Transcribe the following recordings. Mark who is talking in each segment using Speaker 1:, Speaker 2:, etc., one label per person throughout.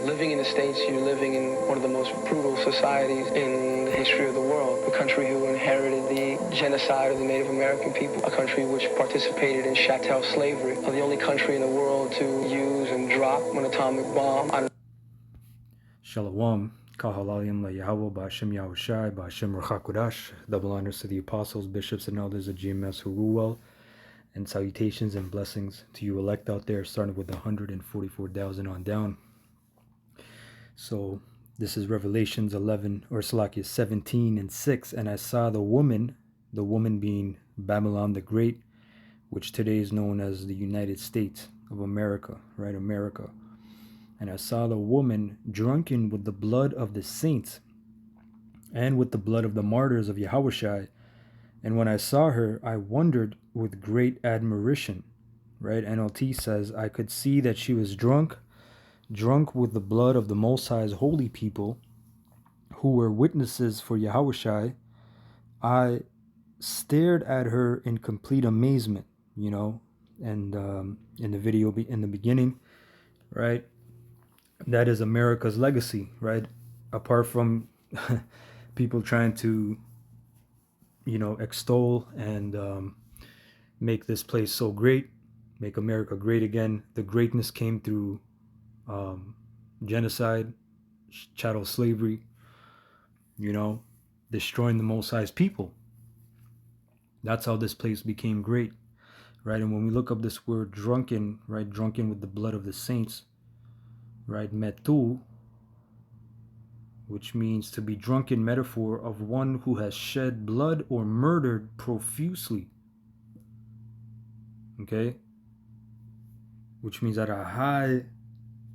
Speaker 1: Living in the States, you're living in one of the most brutal societies in the history of the world. A country who inherited the genocide of the Native American people. A country which participated in chattel slavery. The only country in the world to use and drop an atomic bomb on...
Speaker 2: Shalom. Kahalalim la Yahweh Ba'Shem Yahushai Ba'Shem Ruach Double honors to the apostles, bishops, and elders of GMS who rule well, and salutations and blessings to you elect out there, starting with 144,000 on down. So this is Revelations 11, or Salakia 17 and 6. And I saw the woman being Babylon the Great, which today is known as the United States of America, right? America. And I saw the woman drunken with the blood of the saints and with the blood of the martyrs of Yahushai. And when I saw her, I wondered with great admiration, right? NLT says, I could see that she was drunk with the blood of the Most High's holy people who were witnesses for Yahushai. I stared at her in complete amazement, and in the video in the beginning, right? That is America's legacy, right? Apart from people trying to, extol and make this place so great, make America great again. The greatness came through genocide, chattel slavery, destroying the Most High's people. That's how this place became great, right? And when we look up this word drunken, right, drunken with the blood of the saints, right, metu, which means to be drunken, metaphor of one who has shed blood or murdered profusely, okay? Which means at a high,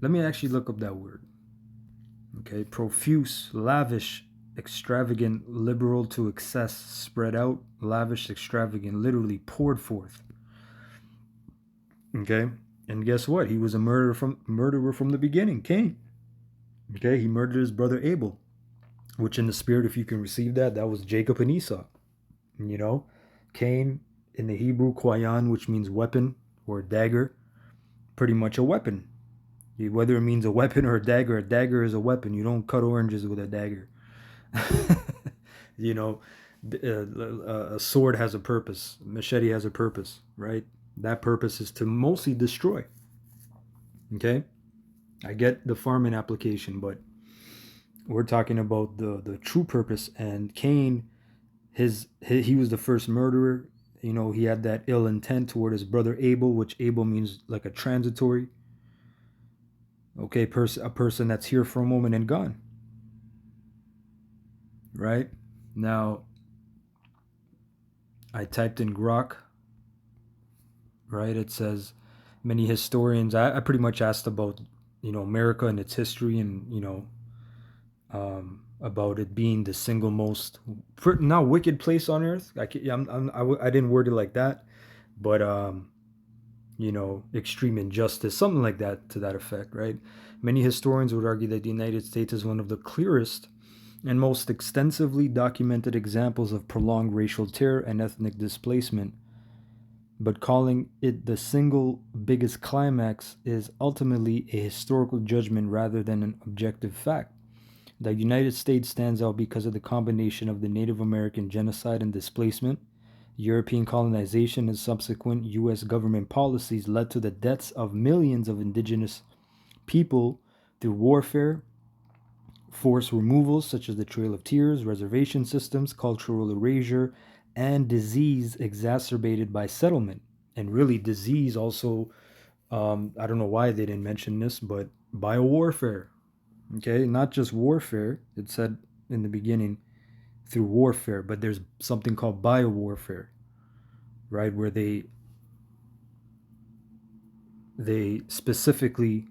Speaker 2: let me actually look up that word, okay? Profuse, lavish, extravagant, liberal to excess, spread out, lavish, extravagant, literally poured forth, okay? And guess what? He was a murderer from the beginning, Cain. Okay, he murdered his brother Abel, which in the spirit, if you can receive that was Jacob and Esau. Cain in the Hebrew, kwayan, which means weapon or dagger, pretty much a weapon. Whether it means a weapon or a dagger is a weapon. You don't cut oranges with a dagger. A sword has a purpose. Machete has a purpose, right? That purpose is to mostly destroy. Okay? I get the farming application, but we're talking about the true purpose. And Cain, he was the first murderer. He had that ill intent toward his brother Abel, which Abel means like a transitory. Okay, a person that's here for a moment and gone. Right? Now, I typed in Grok. Right? It says many historians. I pretty much asked about America and its history, and about it being the single most not wicked place on earth. I didn't word it like that, but extreme injustice, something like that, to that effect, right? Many historians would argue that the United States is one of the clearest and most extensively documented examples of prolonged racial terror and ethnic displacement. But calling it the single biggest climax is ultimately a historical judgment rather than an objective fact. The United States stands out because of the combination of the Native American genocide and displacement, European colonization, and subsequent U.S. government policies led to the deaths of millions of indigenous people through warfare, forced removals such as the Trail of Tears, reservation systems, cultural erasure, and disease exacerbated by settlement. And really, disease also, I don't know why they didn't mention this, but biowarfare. Okay, not just warfare. It said in the beginning through warfare, but there's something called biowarfare, right? Where they specifically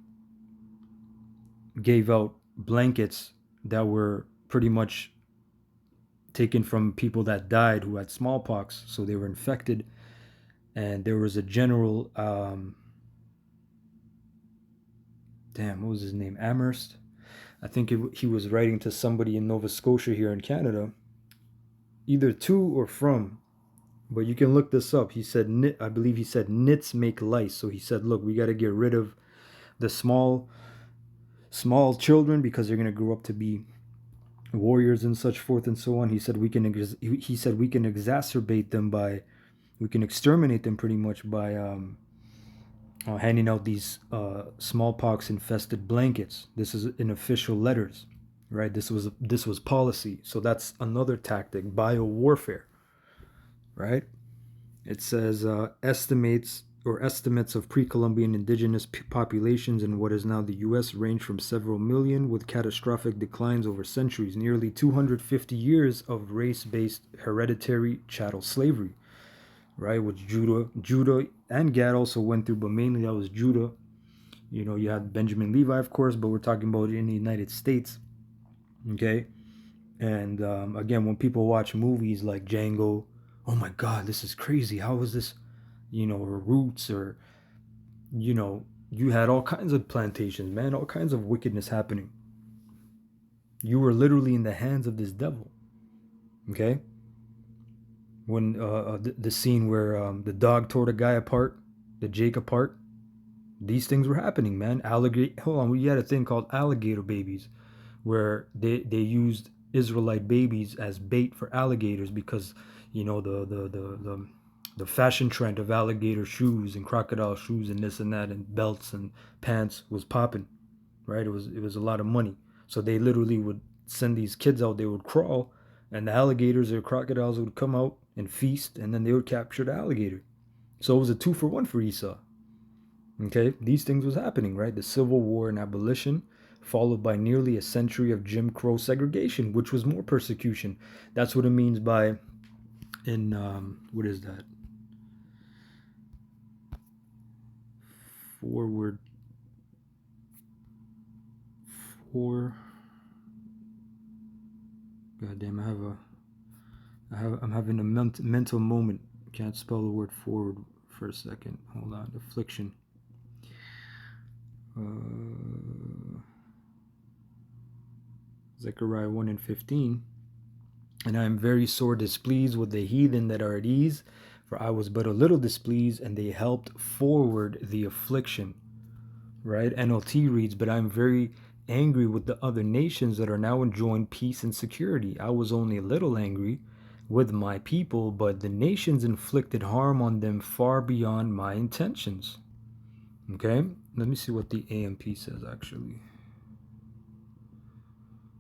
Speaker 2: gave out blankets that were pretty much taken from people that died who had smallpox, so they were infected, and there was a general what was his name, Amherst. I think he was writing to somebody in Nova Scotia here in Canada, either to or from, but you can look this up. He said, I believe he said, nits make lice. So he said, look, we got to get rid of the small small children because they're going to grow up to be warriors and such forth and so on. He said we can exacerbate them by, we can exterminate them pretty much by handing out these smallpox infested blankets. This is in official letters, right? This was policy. So that's another tactic, biowarfare, right? It says estimates of pre-Columbian indigenous populations in what is now the U.S. range from several million, with catastrophic declines over centuries. Nearly 250 years of race-based hereditary chattel slavery, right? Which Judah and Gad also went through, but mainly that was Judah. You know, you had Benjamin Levi, of course, but we're talking about in the United States, okay? And again, when people watch movies like Django, oh my God, this is crazy. How is this, you know, or Roots, or, you know, you had all kinds of plantations, man, all kinds of wickedness happening. You were literally in the hands of this devil, okay? When the scene where the dog tore the guy apart, the Jake apart, these things were happening, man. Hold on, we had a thing called alligator babies, where they used Israelite babies as bait for alligators because, you know, the fashion trend of alligator shoes and crocodile shoes and this and that and belts and pants was popping, right? It was a lot of money. So they literally would send these kids out. They would crawl, and the alligators or crocodiles would come out and feast, and then they would capture the alligator. So it was a 2-for-1 for Esau. Okay, these things was happening, right? The Civil War and abolition, followed by nearly a century of Jim Crow segregation, which was more persecution. That's what it means by, in what is that? Forward. God damn, I'm having a mental moment. Can't spell the word forward for a second. Hold on. Affliction. Zechariah 1:15. And I am very sore displeased with the heathen that are at ease, for I was but a little displeased, and they helped forward the affliction. Right? NLT reads, but I'm very angry with the other nations that are now enjoying peace and security. I was only a little angry with my people, but the nations inflicted harm on them far beyond my intentions. Okay, let me see what the AMP says actually.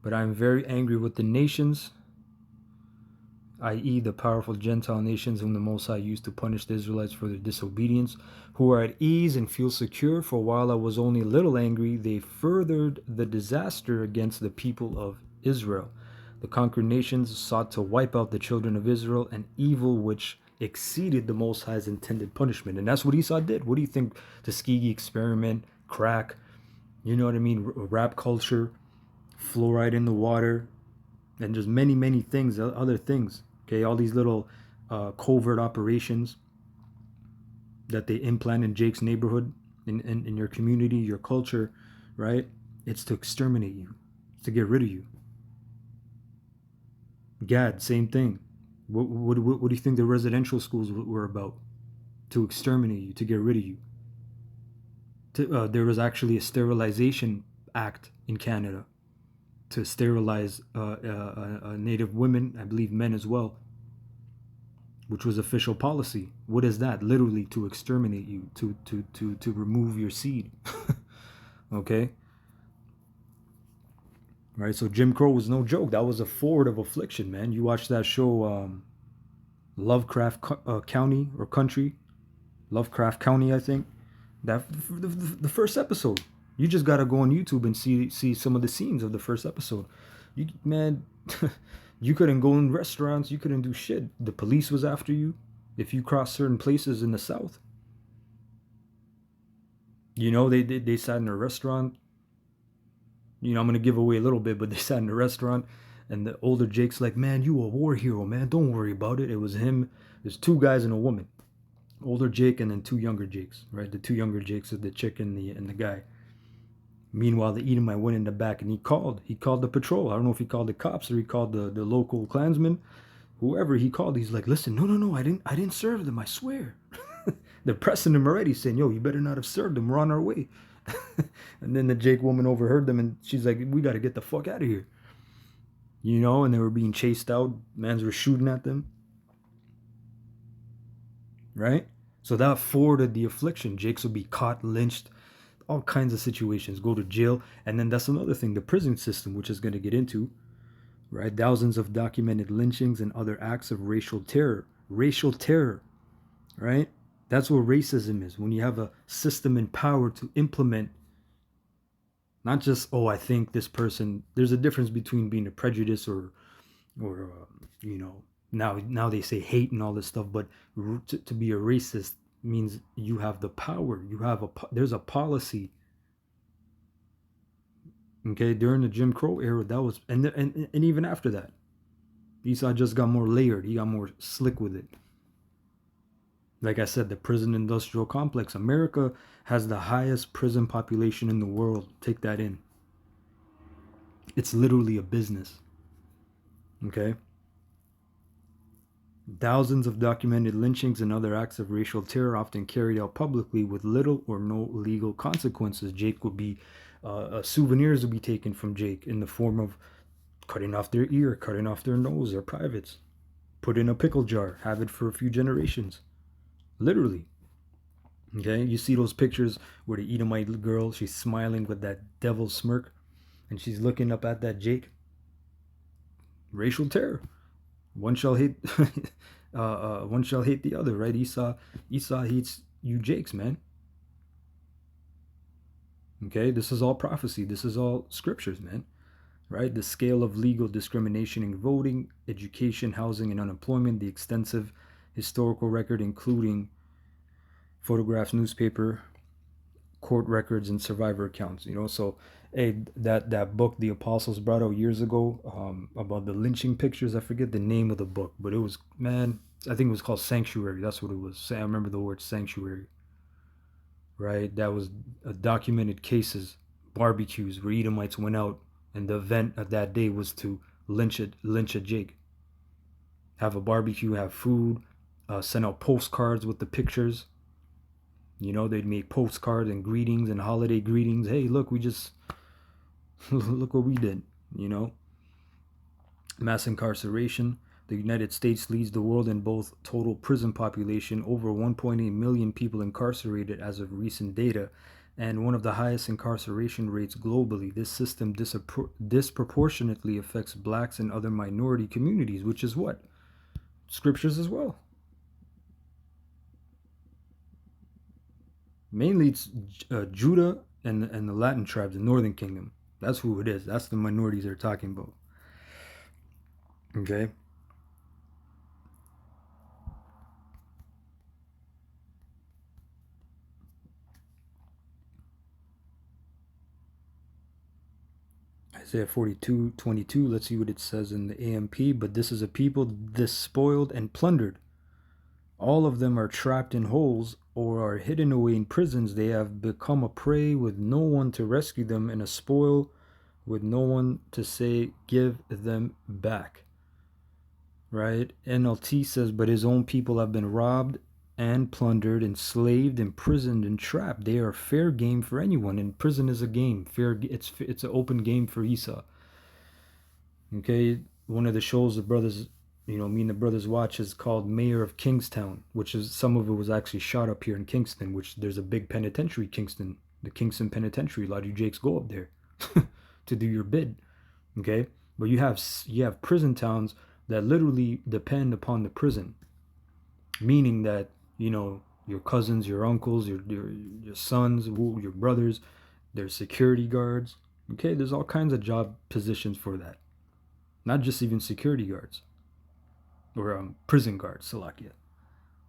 Speaker 2: But I'm very angry with the nations, i.e. the powerful Gentile nations whom the Most High used to punish the Israelites for their disobedience, who are at ease and feel secure, for while I was only a little angry, they furthered the disaster against the people of Israel. The conquered nations sought to wipe out the children of Israel, an evil which exceeded the Most High's intended punishment. And that's what Esau did. What do you think? Tuskegee experiment, crack, you know what I mean, rap culture, fluoride in the water, and just many, many things, other things. Okay, all these little covert operations that they implant in Jake's neighborhood, in your community, your culture, right? It's to exterminate you. It's to get rid of you. Gad, same thing. What do you think the residential schools were about? To exterminate you, to get rid of you. There was actually a sterilization act in Canada to sterilize Native women, I believe men as well, which was official policy. What is that? Literally to exterminate you, to remove your seed. Okay? Right, so Jim Crow was no joke. That was a forward of affliction, man. You watch that show, Lovecraft County or Country, Lovecraft County, I think. That the first episode. You just gotta go on YouTube and see some of the scenes of the first episode. Man, you couldn't go in restaurants. You couldn't do shit. The police was after you if you crossed certain places in the South. You know, they sat in a restaurant. You know, I'm gonna give away a little bit, but they sat in a restaurant, and the older Jake's like, "Man, you a war hero, man. Don't worry about it." It was him. There's 2 guys and a woman, older Jake and then 2 younger Jakes. Right, the 2 younger Jakes are the chick and the guy. Meanwhile, the Edomite went in the back and he called the patrol. I don't know if he called the cops or he called the local Klansmen, whoever he called. He's like, "Listen, no, I didn't serve them. I swear." They're pressing him already, saying, "Yo, you better not have served them. We're on our way." And then the Jake woman overheard them, and she's like, we got to get the fuck out of here. You know, and they were being chased out. Mans were shooting at them. Right? So that forwarded the affliction. Jakes will be caught, lynched, all kinds of situations, go to jail. And then that's another thing, the prison system, which is going to get into, right? Thousands of documented lynchings and other acts of racial terror. Racial terror, right? That's what racism is. When you have a system in power to implement, not just, oh, I think this person, there's a difference between being a prejudice or you know, now they say hate and all this stuff, but to be a racist means you have the power. There's a policy. Okay, during the Jim Crow era, that was, and even after that, Esau just got more layered. He got more slick with it. Like I said, the prison industrial complex. America has the highest prison population in the world. Take that in. It's literally a business. Okay. Thousands of documented lynchings and other acts of racial terror, often carried out publicly with little or no legal consequences. Jake would be, souvenirs would be taken from Jake in the form of cutting off their ear, cutting off their nose, their privates, put in a pickle jar, have it for a few generations. Literally. Okay, you see those pictures where the Edomite girl, she's smiling with that devil smirk, and she's looking up at that Jake. Racial terror. One shall hate, one shall hate the other, right? Esau hates you, Jakes, man. Okay, this is all prophecy. This is all scriptures, man. Right? The scale of legal discrimination in voting, education, housing, and unemployment, the extensive historical record, including photographs, newspaper, court records, and survivor accounts. You know, so hey, that book the apostles brought out years ago, about the lynching pictures. I forget the name of the book, but it was, man, I think it was called Sanctuary. That's what it was. I remember the word sanctuary. Right? That was documented cases, barbecues where Edomites went out, and the event of that day was to lynch a Jake. Have a barbecue, have food, send out postcards with the pictures. You know, they'd make postcards and greetings and holiday greetings. Hey, look, we just look what we did. You know, mass incarceration. The United States leads the world in both total prison population, over 1.8 million people incarcerated as of recent data, and one of the highest incarceration rates globally. This system disproportionately affects blacks and other minority communities, which is what? Scriptures as well. Mainly it's Judah and the Latin tribes, the Northern Kingdom. That's who it is. That's the minorities they're talking about. Okay. Isaiah 42:22. Let's see what it says in the AMP. But this is a people despoiled and plundered. All of them are trapped in holes or are hidden away in prisons. They have become a prey with no one to rescue them, and a spoil with no one to say, give them back. Right? NLT says, but his own people have been robbed and plundered, enslaved, imprisoned, and trapped. They are fair game for anyone, and prison is a game. It's an open game for Esau. Okay, one of the shows the brothers, me and the brothers watch is called Mayor of Kingstown, which is, some of it was actually shot up here in Kingston, which there's a big penitentiary, the Kingston Penitentiary. A lot of you Jakes go up there to do your bid. Okay, but you have prison towns that literally depend upon the prison, meaning that your cousins, your uncles, your sons, your brothers, there's security guards. Okay, there's all kinds of job positions for that. Not just even security guards or prison guards, Salakia.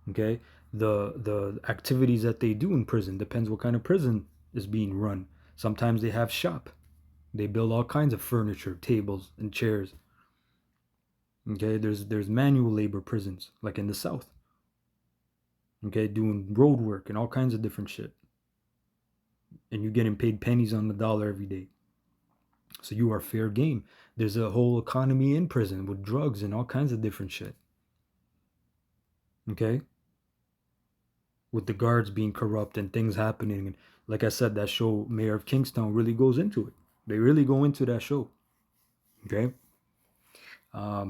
Speaker 2: Okay, the activities that they do in prison depends what kind of prison is being run. Sometimes they have shop. They build all kinds of furniture, tables, and chairs. Okay, there's manual labor prisons, like in the South. Okay, doing road work and all kinds of different shit. And you're getting paid pennies on the dollar every day. So you are fair game. There's a whole economy in prison with drugs and all kinds of different shit. Okay? With the guards being corrupt and things happening, and Like I said, that show, Mayor of Kingstown, really goes into it. They really go into that show. Okay. Let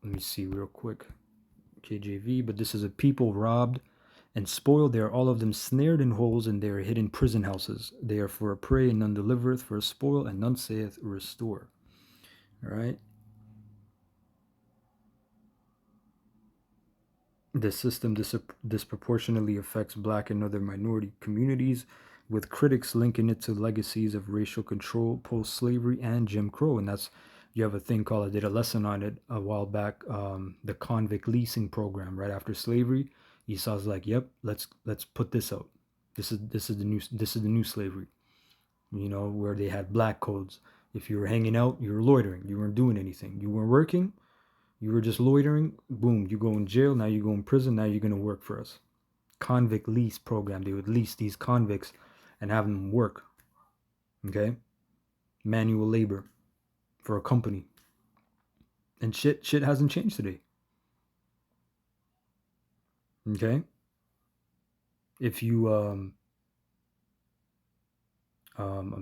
Speaker 2: me see real quick. KJV, but this is a people robbed and spoiled. They are all of them snared in holes, and they are hid in prison houses. They are for a prey, and none delivereth, for a spoil, and none saith restore. All right. The system disproportionately affects black and other minority communities, with critics linking it to legacies of racial control, post-slavery, and Jim Crow. And that's, you have a thing called, I did a lesson on it a while back, the convict leasing program right after slavery. Esau's like, yep, let's put this out. This is the new slavery. You know, where they had black codes. If you were hanging out, you were loitering. You weren't doing anything. You weren't working. You were just loitering. Boom, you go in jail. Now you go in prison. Now you're going to work for us. Convict lease program. They would lease these convicts and have them work. Okay? Manual labor for a company. And shit hasn't changed today. Okay? If you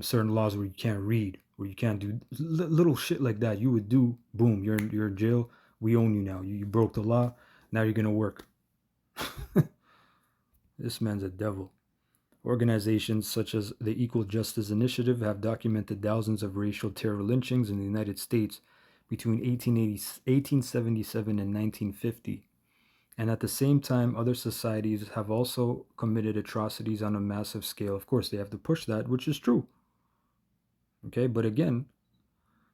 Speaker 2: certain laws where you can't read, where you can't do little shit like that, you would do, boom, you're in jail. We own you now. You broke the law. Now you're gonna work. This man's a devil. Organizations such as the Equal Justice Initiative have documented thousands of racial terror lynchings in the United States between 1877 and 1950. And at the same time, other societies have also committed atrocities on a massive scale. Of course, they have to push that, which is true. Okay, but again,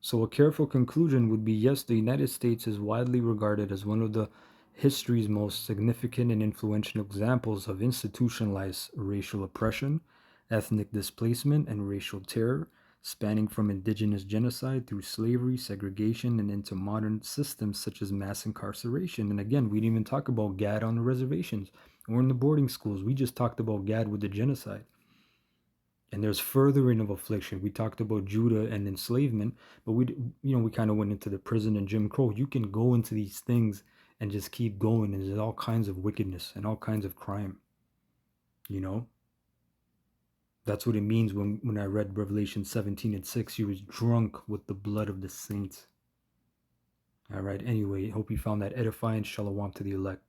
Speaker 2: so a careful conclusion would be yes, the United States is widely regarded as one of the history's most significant and influential examples of institutionalized racial oppression, ethnic displacement, and racial terror, spanning from indigenous genocide through slavery, segregation, and into modern systems such as mass incarceration. And again, we didn't even talk about GAD on the reservations or in the boarding schools. We just talked about GAD with the genocide. And there's furthering of affliction. We talked about Judah and enslavement, but we kind of went into the prison and Jim Crow. You can go into these things and just keep going, and there's all kinds of wickedness and all kinds of crime. You know, that's what it means when I read Revelation 17:6. He was drunk with the blood of the saints. All right. Anyway, hope you found that edifying. Shalom to the elect.